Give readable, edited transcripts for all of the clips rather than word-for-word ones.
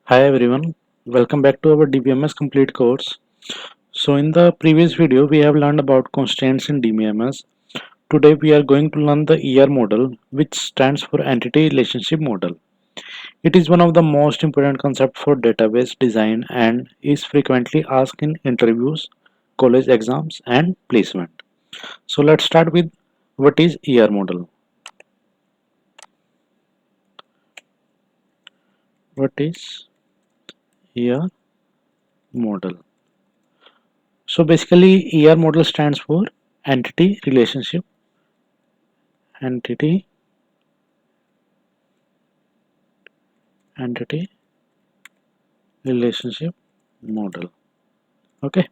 Hi everyone, welcome back to our DBMS complete course. So in the previous video we have learned about constraints in DBMS. Today we are going to learn the ER model, which stands for Entity Relationship Model. It is one of the most important concepts for database design and is frequently asked in interviews, college exams and placement. So let's start with what is ER model. What is ER model? So basically ER model stands for Entity Relationship entity entity relationship model. Okay,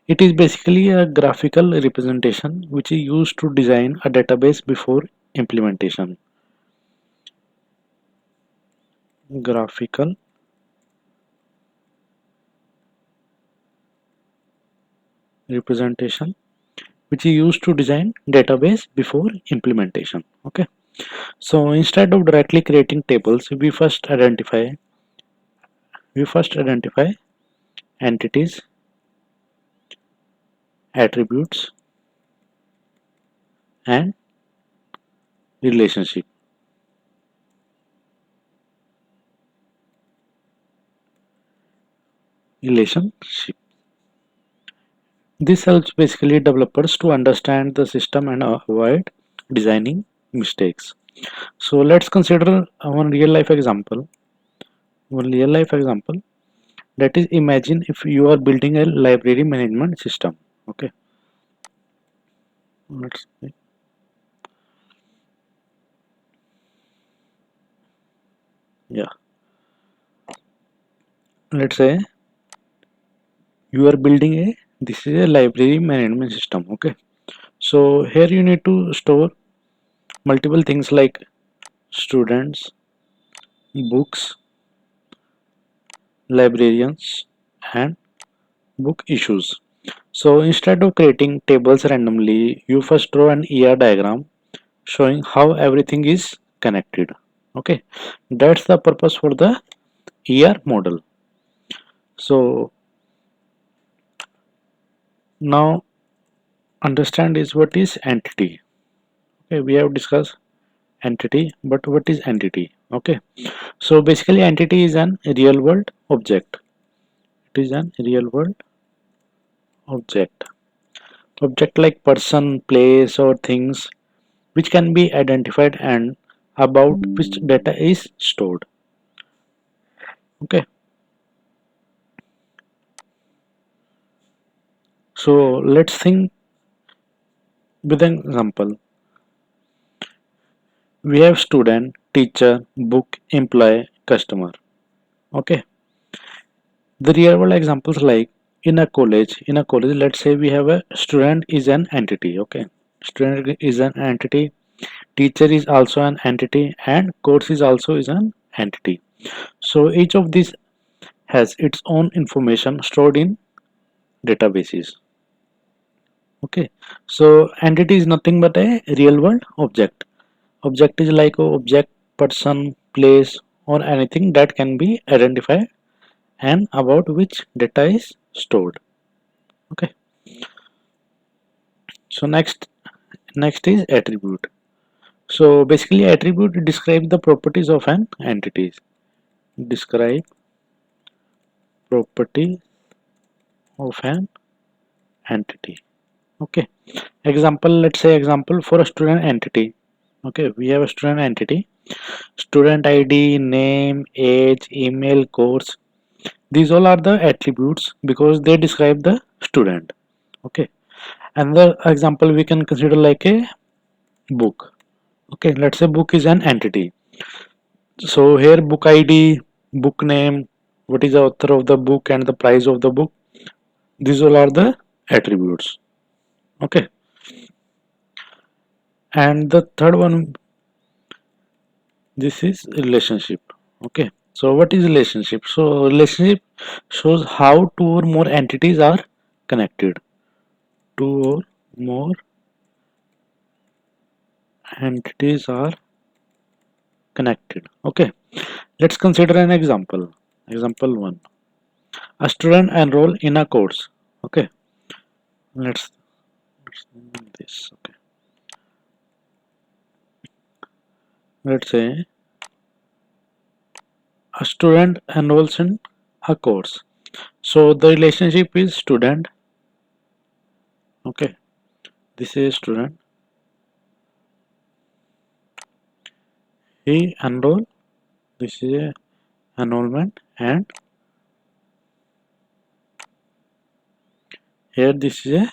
it is basically a graphical representation which is used to design a database before implementation. Graphical representation which is used to design database before implementation. Okay, so instead of directly creating tables, we first identify entities, attributes and relationship. relationship This helps basically developers to understand the system and avoid designing mistakes. So let's consider one real life example. One real life example that is, imagine if you are building a library management system. Okay, let's see. Yeah, let's say you are building a this is a library management system. Okay, so here you need to store multiple things like students, books, librarians, and book issues. So instead of creating tables randomly, you first draw an ER diagram showing how everything is connected. Okay, that's the purpose for the ER model. So now understand is what is entity. Okay, we have discussed entity, but what is entity? Okay, so basically entity is an real world object. It is an real world object. Object like person, place or things which can be identified and about which data is stored. Okay, so let's think with an example. We have student, teacher, book, employee, customer. Okay, the real world examples like in a college, let's say we have a student is an entity. Okay, student is an entity, teacher is also an entity, and course is also is an entity. So each of these has its own information stored in databases. Okay, so entity is nothing but a real world object. Object is like a object, person, place or anything that can be identified and about which data is stored. Okay, so next is attribute. So basically attribute describe the properties of an entity. Describe property of an entity. Okay, example, let's say example for a student entity. Okay, we have a student entity, student id, name, age, email, course. These all are the attributes because they describe the student. Okay, another example we can consider like a book. Okay, let's say book is an entity. So here book id, book name, what is the author of the book and the price of the book. These all are the attributes. Okay, and the third one, this is relationship. Okay, so what is relationship? So relationship shows how two or more entities are connected. Two or more entities are connected. Okay, let's consider an example. Example 1. A student enroll in a course. Okay, let's name this. Okay, let's say a student enrolls in a course. So the relationship is student. Okay, this is student. He enroll. This is a enrollment, and here this is a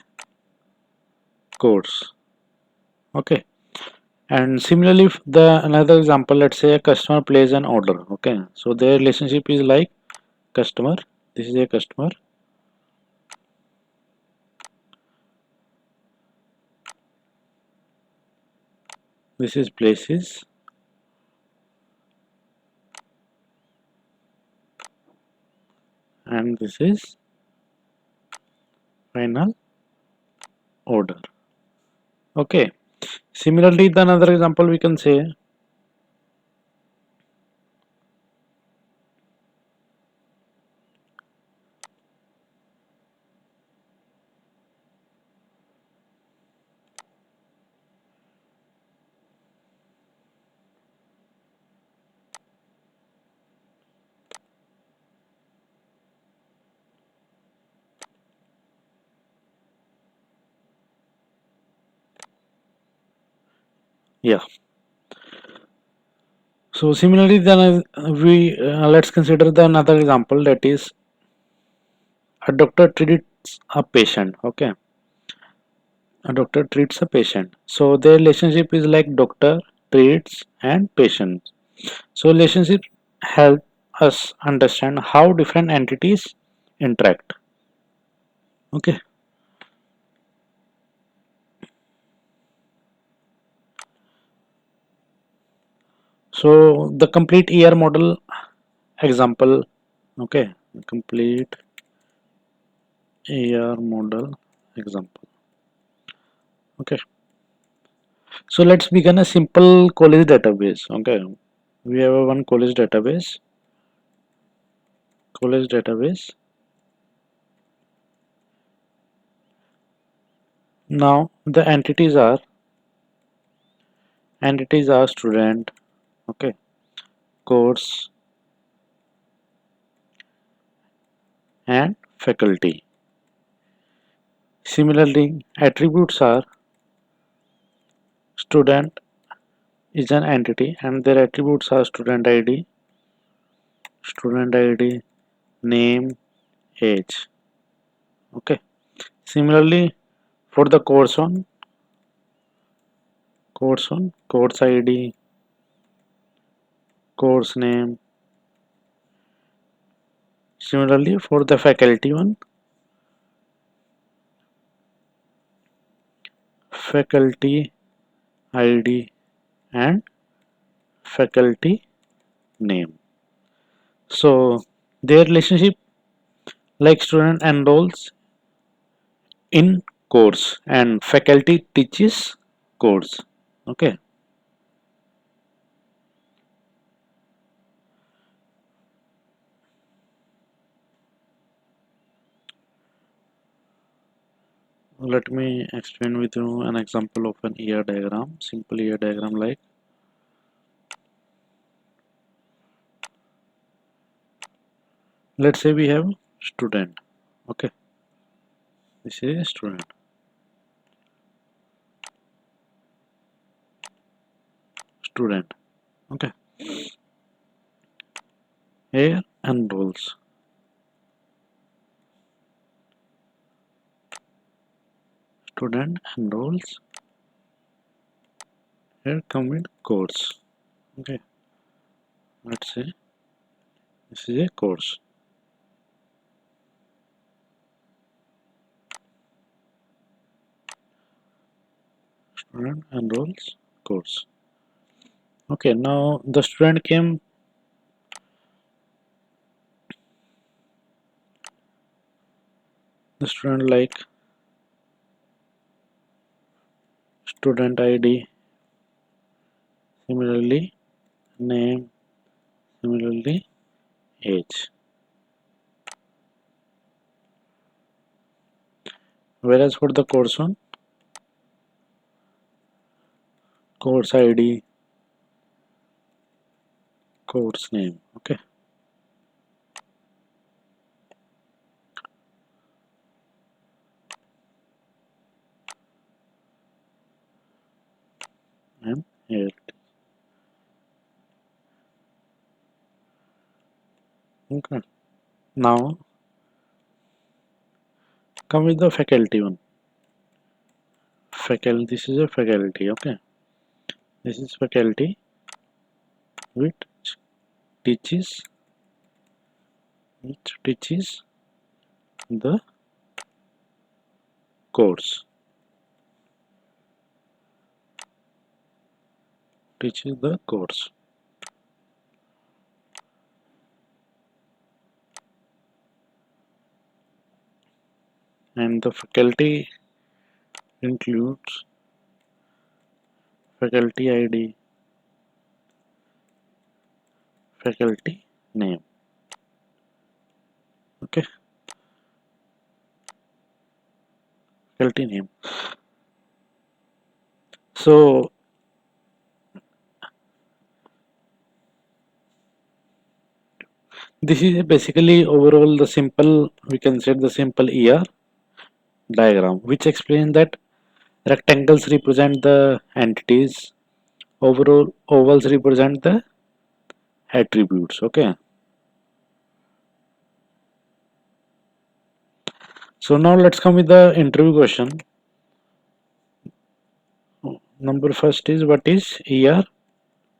course. Okay, and similarly, the another example, let's say a customer places an order. Okay, so their relationship is like customer. This is a customer. This is places, and this is final order. Okay, similarly, the another example we can say, yeah. So similarly, then we let's consider the another example, that is a doctor treats a patient. Okay, a doctor treats a patient. So their relationship is like doctor treats and patient. So relationship help us understand how different entities interact. Okay. So the complete ER model example. Okay. Complete ER model example. Okay. So let's begin a simple college database. Okay. We have a one college database. College database. Now the entities are student. Okay. Course and faculty. Similarly, attributes are student is an entity and their attributes are student ID, name, age. Okay. Similarly, for the course ID, course name. Similarly, for the faculty one, faculty ID and faculty name. So their relationship like student enrolls in course and faculty teaches course. Okay. Let me explain with you an example of an ER diagram. Simple ER diagram like, let's say we have student. Okay, this is student. Okay, here enrolls, student enrolls. Here come with course. Okay, let's say this is a course. Student enrolls course. Okay, now the student came. The student like student ID. Similarly, name. Similarly, age. whereas for the course one, course ID, course name. Okay. And here. Okay. Now come with the faculty one. Faculty. This is a faculty. Okay. This is faculty which teaches the course. Teaches the course. And the faculty includes faculty ID, faculty name. Okay, faculty name. So this is basically overall the simple, we can say the simple ER diagram, which explains that rectangles represent the entities, overall ovals represent the attributes. Okay. So now let's come with the interview question. Number first is, what is ER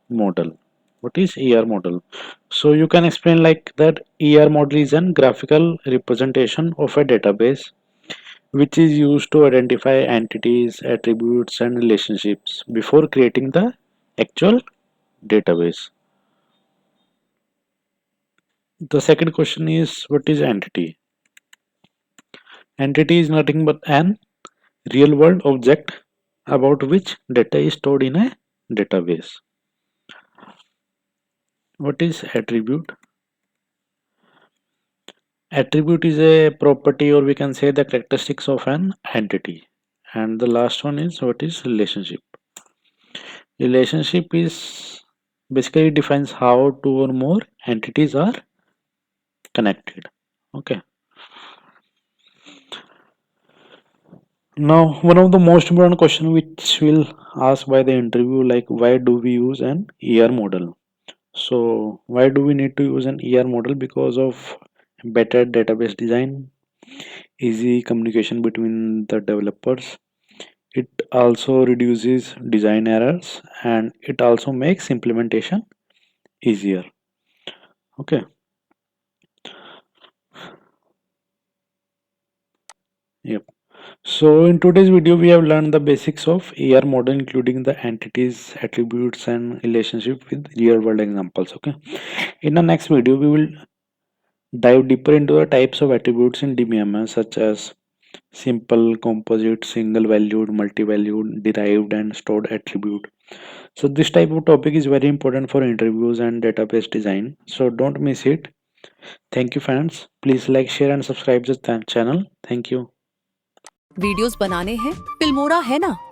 model? What is ER model? So you can explain like that ER model is an graphical representation of a database which is used to identify entities, attributes and relationships before creating the actual database. The second question is, what is entity? Entity is nothing but an real world object about which data is stored in a database. What is attribute? Attribute is a property, or we can say the characteristics of an entity. And the last one is, what is relationship? Relationship is basically defines how two or more entities are connected. Okay. Now, one of the most important question which will ask by the interview, like why do we use an ER model? So why do we need to use an ER model? Because of better database design, easy communication between the developers. It also reduces design errors and it also makes implementation easier. Okay. Yep. So in today's video, we have learned the basics of ER model, including the entities, attributes, and relationship with real world examples. Okay. In the next video, we will dive deeper into the types of attributes in DBMS, such as simple, composite, single valued, multi-valued, derived, and stored attribute. So this type of topic is very important for interviews and database design. So don't miss it. Thank you, fans. Please like, share, and subscribe this channel. Thank you. Videos बनाने हैं, Filmora है ना।